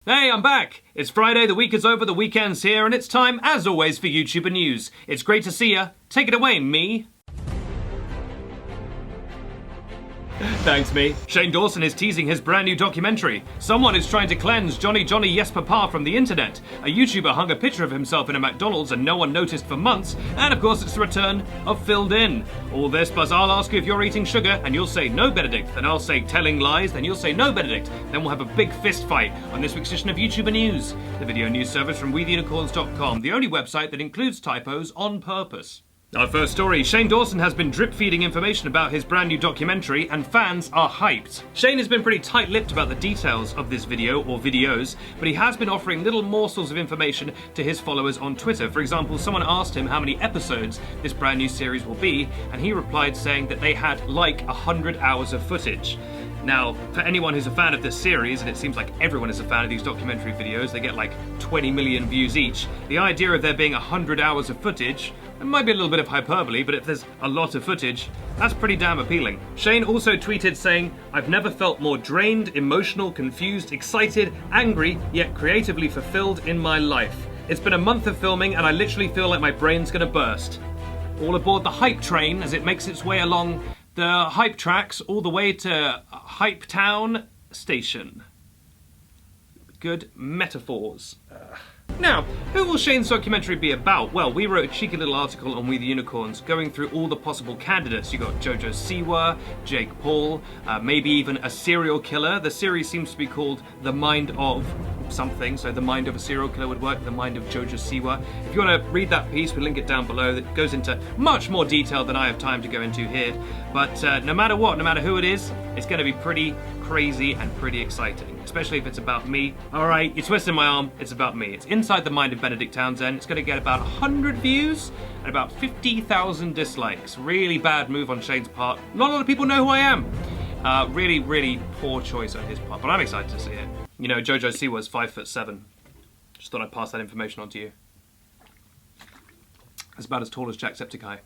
Hey, I'm back! It's Friday, the week is over, the weekend's here, and it's time, as always, for YouTuber News. It's great to see ya. Take it away, me. Thanks, me. Shane Dawson is teasing his brand new documentary. Someone is trying to cleanse Johnny Yes Papa from the internet. A YouTuber hung a picture of himself in a McDonald's and no one noticed for months. And of course it's the return of Filled In. All this plus I'll ask you if you're eating sugar and you'll say no Benedict. Then I'll say telling lies, then you'll say no Benedict. Then we'll have a big fist fight on this week's edition of YouTuber News. The video news service from WeTheUnicorns.com, the only website that includes typos on purpose. Our first story, Shane Dawson has been drip-feeding information about his brand new documentary and fans are hyped. Shane has been pretty tight-lipped about the details of this video, or videos, but he has been offering little morsels of information to his followers on Twitter. For example, someone asked him how many episodes this brand new series will be, and he replied saying that they had like 100 hours of footage. Now, for anyone who's a fan of this series, and it seems like everyone is a fan of these documentary videos, they get like 20 million views each, the idea of there being 100 hours of footage, it might be a little bit of hyperbole, but if there's a lot of footage, that's pretty damn appealing. Shane also tweeted saying, "I've never felt more drained, emotional, confused, excited, angry, yet creatively fulfilled in my life. It's been a month of filming and I literally feel like my brain's gonna burst." All aboard the hype train as it makes its way along the hype tracks all the way to Hype Town Station. Good metaphors. Now, who will Shane's documentary be about? Well, we wrote a cheeky little article on We The Unicorns going through all the possible candidates. You got Jojo Siwa, Jake Paul, maybe even a serial killer. The series seems to be called The Mind of something, so the mind of a serial killer would work, The Mind of Jojo Siwa. If you want to read that piece, we'll link it down below. That goes into much more detail than I have time to go into here. But no matter what, no matter who it is, it's going to be pretty crazy and pretty exciting, especially if it's about me. Alright, you're twisting my arm, it's about me. It's inside the mind of Benedict Townsend. It's going to get about 100 views and about 50,000 dislikes. Really bad move on Shane's part. Not a lot of people know who I am. Really, really poor choice on his part, but I'm excited to see it. You know, Jojo Siwa's 5'7". Just thought I'd pass that information on to you. That's about as tall as Jacksepticeye.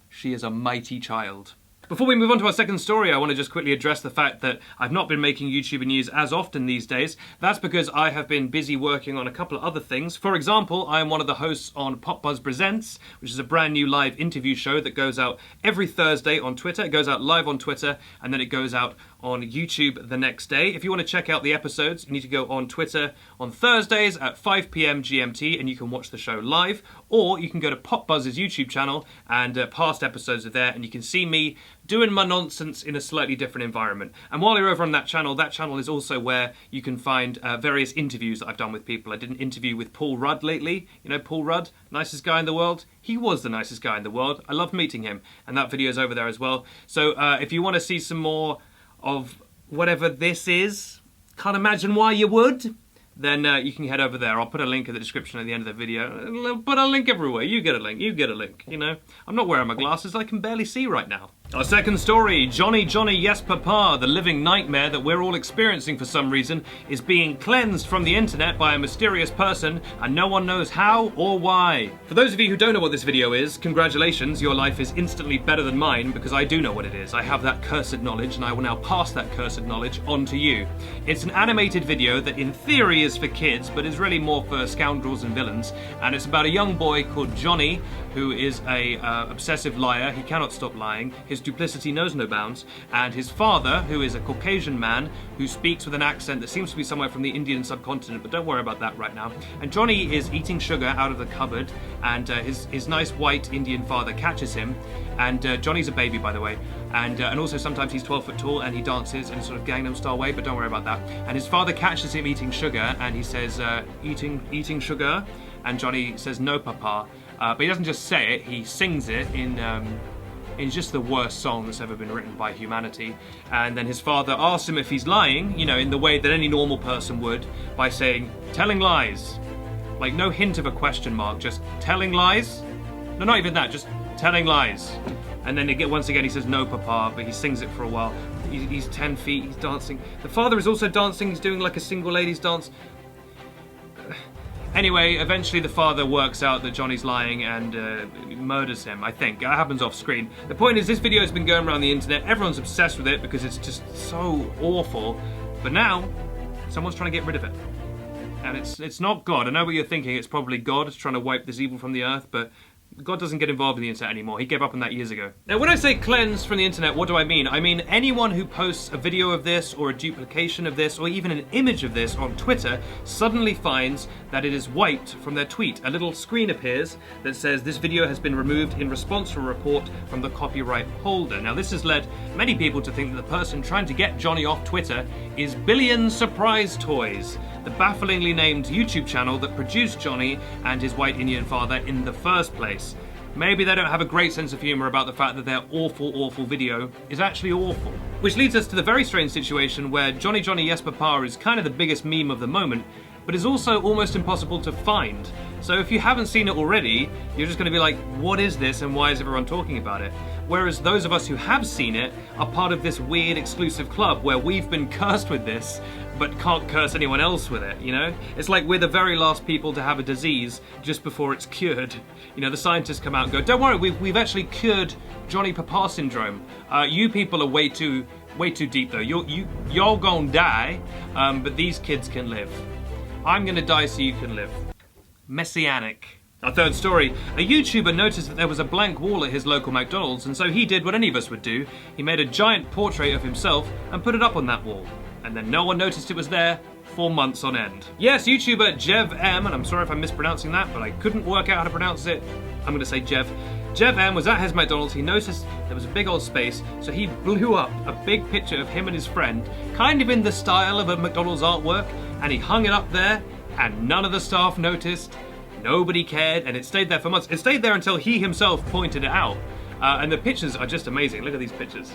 She is a mighty child. Before we move on to our second story, I want to just quickly address the fact that I've not been making YouTuber news as often these days. That's because I have been busy working on a couple of other things. For example, I am one of the hosts on Pop Buzz Presents, which is a brand new live interview show that goes out every Thursday on Twitter. It goes out live on Twitter, and then it goes out on YouTube the next day. If you want to check out the episodes, you need to go on Twitter on Thursdays at 5 PM GMT, and you can watch the show live, or you can go to Pop Buzz's YouTube channel, and past episodes are there, and you can see me doing my nonsense in a slightly different environment. And while you're over on that channel is also where you can find various interviews that I've done with people. I did an interview with Paul Rudd lately. You know Paul Rudd, nicest guy in the world? He was the nicest guy in the world. I loved meeting him, and that video's over there as well. So if you want to see some more of whatever this is, can't imagine why you would, then you can head over there. I'll put a link in the description at the end of the video. I'll put a link everywhere. You get a link, you get a link, you know. I'm not wearing my glasses, I can barely see right now. Our second story, Johnny Yes Papa, the living nightmare that we're all experiencing for some reason, is being cleansed from the internet by a mysterious person, and no one knows how or why. For those of you who don't know what this video is, congratulations, your life is instantly better than mine, because I do know what it is. I have that cursed knowledge, and I will now pass that cursed knowledge on to you. It's an animated video that in theory is for kids, but is really more for scoundrels and villains, and it's about a young boy called Johnny, who is a obsessive liar. He cannot stop lying. His duplicity knows no bounds, and his father, who is a Caucasian man who speaks with an accent that seems to be somewhere from the Indian subcontinent, but don't worry about that right now. And Johnny is eating sugar out of the cupboard, and his nice white Indian father catches him, and Johnny's a baby, by the way, and also sometimes he's 12 foot tall and he dances in a sort of Gangnam Style way, but don't worry about that. And his father catches him eating sugar, and he says, eating sugar? And Johnny says, "No, Papa." But he doesn't just say it, he sings it in just the worst song that's ever been written by humanity. And then his father asks him if he's lying, you know, in the way that any normal person would, by saying, "Telling lies." Like, no hint of a question mark, just telling lies? No, not even that, just telling lies. And then once again he says, "No, Papa," but he sings it for a while. He's 10 feet, he's dancing. The father is also dancing, he's doing like a single ladies dance. Anyway, eventually the father works out that Johnny's lying and murders him, I think. That happens off screen. The point is, this video has been going around the internet. Everyone's obsessed with it because it's just so awful. But now, someone's trying to get rid of it. And it's not God. I know what you're thinking. It's probably God trying to wipe this evil from the earth, but God doesn't get involved in the internet anymore. He gave up on that years ago. Now, when I say cleanse from the internet, what do I mean? I mean anyone who posts a video of this, or a duplication of this, or even an image of this on Twitter suddenly finds that it is wiped from their tweet. A little screen appears that says this video has been removed in response to a report from the copyright holder. Now, this has led many people to think that the person trying to get Johnny off Twitter is Billion Surprise Toys, the bafflingly named YouTube channel that produced Johnny and his white Indian father in the first place. Maybe they don't have a great sense of humour about the fact that their awful video is actually awful. Which leads us to the very strange situation where Johnny Yes Papa is kind of the biggest meme of the moment, but is also almost impossible to find. So if you haven't seen it already, you're just going to be like, what is this and why is everyone talking about it? Whereas those of us who have seen it are part of this weird exclusive club where we've been cursed with this, but can't curse anyone else with it, you know? It's like we're the very last people to have a disease just before it's cured. You know, the scientists come out and go, don't worry, we've actually cured Johnny Papa syndrome. You people are way too deep though. Y'all gonna die, but these kids can live. I'm gonna die so you can live. Messianic. Our third story, a YouTuber noticed that there was a blank wall at his local McDonald's, and so he did what any of us would do. He made a giant portrait of himself and put it up on that wall. And then no one noticed it was there for months on end. Yes, YouTuber Jev M, and I'm sorry if I'm mispronouncing that, but I couldn't work out how to pronounce it. I'm gonna say Jev. Jev M was at his McDonald's. He noticed there was a big old space, so he blew up a big picture of him and his friend, kind of in the style of a McDonald's artwork, and he hung it up there, and none of the staff noticed. Nobody cared, and it stayed there for months. It stayed there until he himself pointed it out. And the pictures are just amazing. Look at these pictures.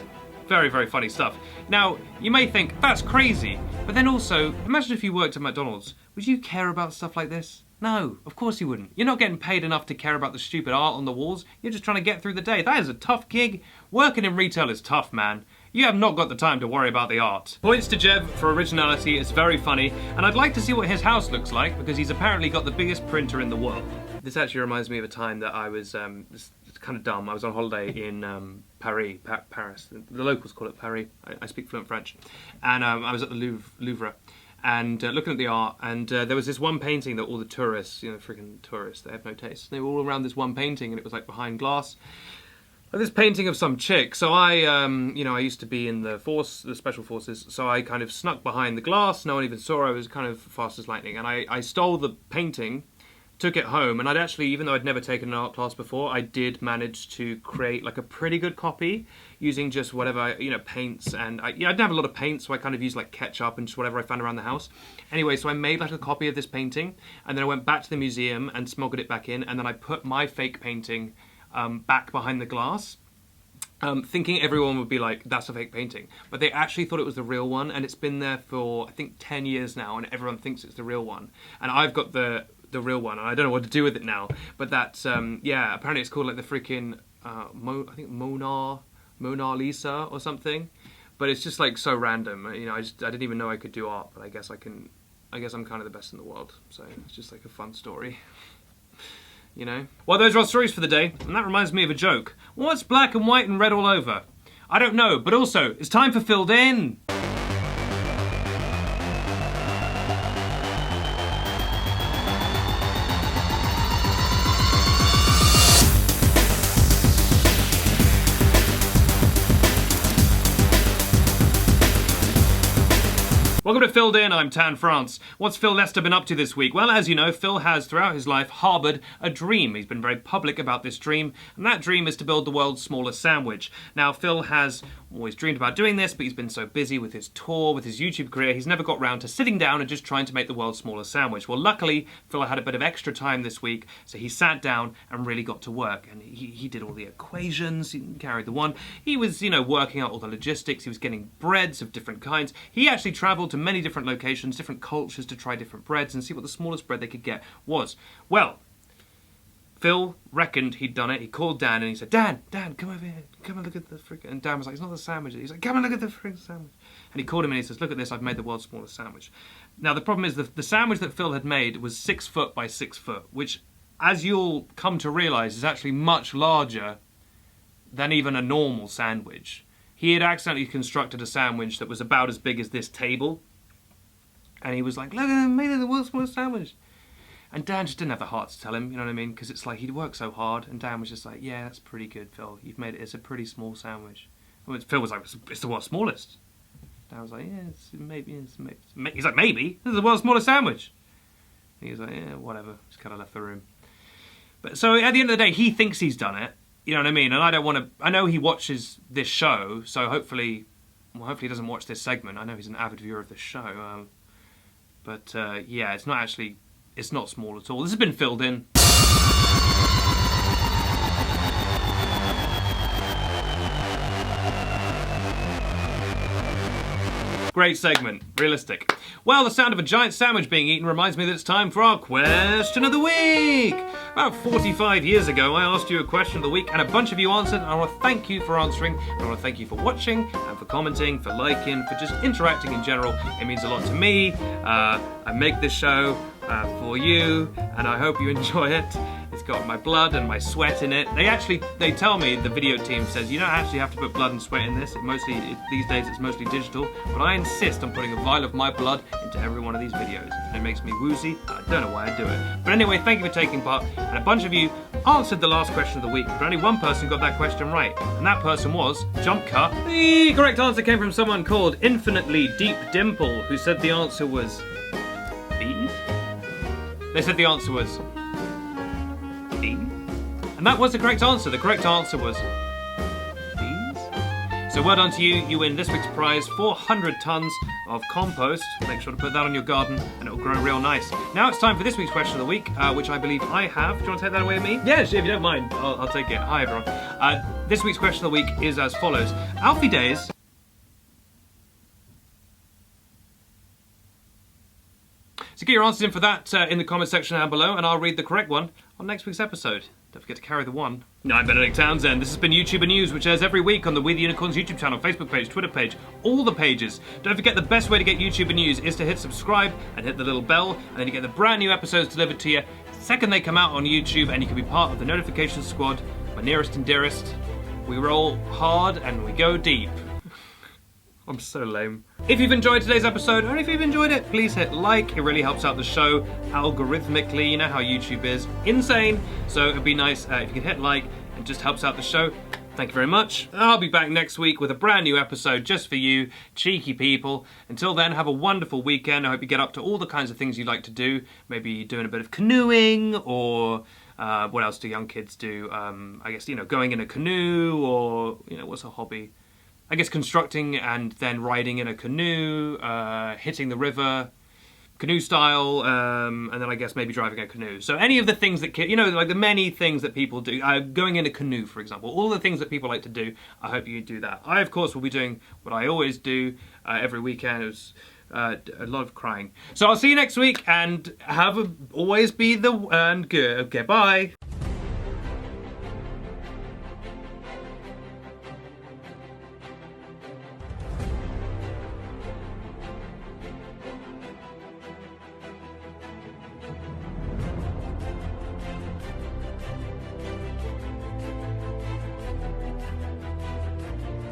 Very, very funny stuff. Now, you may think, that's crazy, but then also, imagine if you worked at McDonald's. Would you care about stuff like this? No, of course you wouldn't. You're not getting paid enough to care about the stupid art on the walls. You're just trying to get through the day. That is a tough gig. Working in retail is tough, man. You have not got the time to worry about the art. Points to Jev for originality, it's very funny, and I'd like to see what his house looks like, because he's apparently got the biggest printer in the world. This actually reminds me of a time that I was, it's kind of dumb, I was on holiday in Paris. The locals call it Paris, I speak fluent French. And I was at the Louvre, and looking at the art, and there was this one painting that all the tourists, you know, freaking tourists, they have no taste. They were all around this one painting, and it was like behind glass. This painting of some chick. So I, you know, I used to be in the special forces, so I kind of snuck behind the glass. No one even saw. I was kind of fast as lightning, and I stole the painting, took it home, and I'd actually, even though I'd never taken an art class before, I did manage to create like a pretty good copy using just whatever, you know, paints, and I didn't have a lot of paint, so I kind of used like ketchup and just whatever I found around the house. Anyway, so I made like a copy of this painting, and then I went back to the museum and smuggled it back in, and then I put my fake painting back behind the glass, thinking everyone would be like, that's a fake painting. But they actually thought it was the real one, and it's been there for, I think, 10 years now, and everyone thinks it's the real one. And I've got the real one, and I don't know what to do with it now. But that's, yeah, apparently it's called like the freaking, I think Mona Lisa or something. But it's just like so random, you know, I didn't even know I could do art, but I guess I'm kind of the best in the world. So it's just like a fun story. You know? Well, those are our stories for the day, and that reminds me of a joke. What's black and white and red all over? I don't know, but also, it's time for Filled In! Welcome to Filled In, I'm Tan France. What's Phil Lester been up to this week? Well, as you know, Phil has, throughout his life, harboured a dream. He's been very public about this dream, and that dream is to build the world's smallest sandwich. Now, Phil has always dreamed about doing this, but he's been so busy with his tour, with his YouTube career, he's never got round to sitting down and just trying to make the world's smallest sandwich. Well, luckily, Phil had a bit of extra time this week, so he sat down and really got to work. And he did all the equations, he carried the one. He was, you know, working out all the logistics, he was getting breads of different kinds. He actually travelled to many different locations, different cultures to try different breads and see what the smallest bread they could get was. Well, Phil reckoned he'd done it. He called Dan and he said, Dan, come over here. Come and look at the freaking... And Dan was like, it's not the sandwich. He's like, come and look at the freaking sandwich. And he called him and he says, look at this, I've made the world's smallest sandwich. Now, the problem is the sandwich that Phil had made was 6 foot by 6 foot, which, as you'll come to realise, is actually much larger than even a normal sandwich. He had accidentally constructed a sandwich that was about as big as this table. And he was like, look, I made it the world's smallest sandwich. And Dan just didn't have the heart to tell him, you know what I mean? Because it's like, he'd worked so hard, and Dan was just like, yeah, that's pretty good, Phil. You've made it, it's a pretty small sandwich. Phil was like, it's the world's smallest. Dan was like, yeah, he's like, maybe? This is the world's smallest sandwich. And he was like, yeah, whatever. Just kind of left the room. But so at the end of the day, he thinks he's done it. You know what I mean? And I don't want to... I know he watches this show, so hopefully he doesn't watch this segment. I know he's an avid viewer of this show. But yeah, it's not actually... It's not small at all. This has been filled in. Great segment. Realistic. Well, the sound of a giant sandwich being eaten reminds me that it's time for our question of the week. About 45 years ago, I asked you a question of the week, and a bunch of you answered, and I want to thank you for answering, and I want to thank you for watching, and for commenting, for liking, for just interacting in general. It means a lot to me. I make this show for you, and I hope you enjoy it. It's got my blood and my sweat in it. They tell me, the video team says, you don't actually have to put blood and sweat in this. These days it's mostly digital, but I insist on putting a vial of my blood into every one of these videos. And it makes me woozy, and I don't know why I do it. But anyway, thank you for taking part, and a bunch of you answered the last question of the week, but only one person got that question right, and that person was Jump Cut. The correct answer came from someone called Infinitely Deep Dimple, who said the answer was... Bees? They said the answer was... And that was the correct answer. The correct answer was bees. So well done to you. You win this week's prize, 400 tons of compost. Make sure to put that on your garden and it'll grow real nice. Now it's time for this week's question of the week, which I believe I have. Do you want to take that away with me? Yes, if you don't mind, I'll take it. Hi everyone. This week's question of the week is as follows. Alfie Days... So get your answers in for that in the comment section down below, and I'll read the correct one on next week's episode. Don't forget to carry the one. I'm Benedict Townsend. This has been YouTuber News, which airs every week on the We the Unicorns YouTube channel, Facebook page, Twitter page, all the pages. Don't forget the best way to get YouTuber News is to hit subscribe and hit the little bell, and then you get the brand new episodes delivered to you the second they come out on YouTube, and you can be part of the notification squad, my nearest and dearest. We roll hard and we go deep. I'm so lame. If you've enjoyed today's episode, or if you've enjoyed it, please hit like. It really helps out the show algorithmically. You know how YouTube is. Insane. So it'd be nice if you could hit like. It just helps out the show. Thank you very much. I'll be back next week with a brand new episode just for you, cheeky people. Until then, have a wonderful weekend. I hope you get up to all the kinds of things you like to do. Maybe doing a bit of canoeing, or what else do young kids do? I guess, going in a canoe, or, what's a hobby? I guess constructing and then riding in a canoe, hitting the river, canoe style, and then I guess maybe driving a canoe. So any of the things that, like the many things that people do, going in a canoe, for example, all the things that people like to do, I hope you do that. I, of course, will be doing what I always do every weekend. It's a lot of crying. So I'll see you next week, and always be and good. Okay, bye.